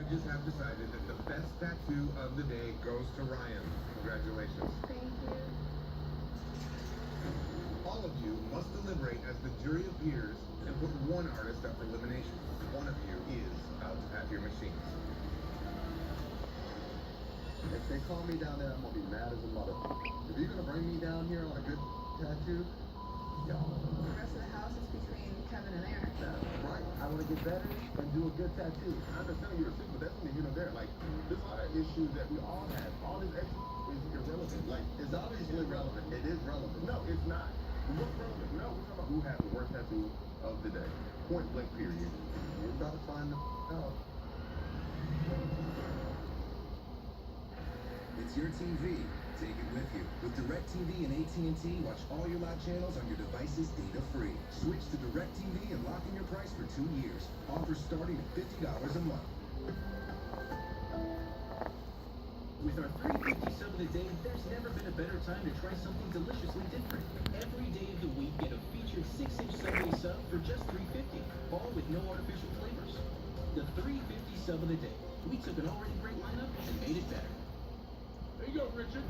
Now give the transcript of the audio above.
judges have decided that the best tattoo of the day goes to Ryan. Congratulations. Thank you. All of you must deliberate as the jury of peers and put one artist up for elimination. One of you is out at your machines. If they call me down there, I'm gonna be mad as a motherfucker. If you're gonna bring me down here on a good tattoo, y'all. The rest of the house is between Kevin and Eric. That's right. I wanna get better and do a good tattoo. I understand you're a super, but that's neither here nor there. Like, there's a lot of issues that we all have. All this extra is irrelevant. Like, It's obviously relevant. It is relevant. no, it's not. What's relevant? No, we're talking about who has the worst tattoo of the day. Point blank, period. We're about to find out. It's your TV. Take it with you. With DirecTV and AT&T, watch all your live channels on your devices data-free. Switch to DirecTV and lock in your price for 2 years. Offers starting at $50 a month. With our 350 sub of the day, there's never been a better time to try something deliciously different. Every day of the week, get a featured 6-inch Subway sub for just $3.50, all with no artificial flavors. The 350 sub of the day. We took an already great lineup and made it better. There you go, Richard.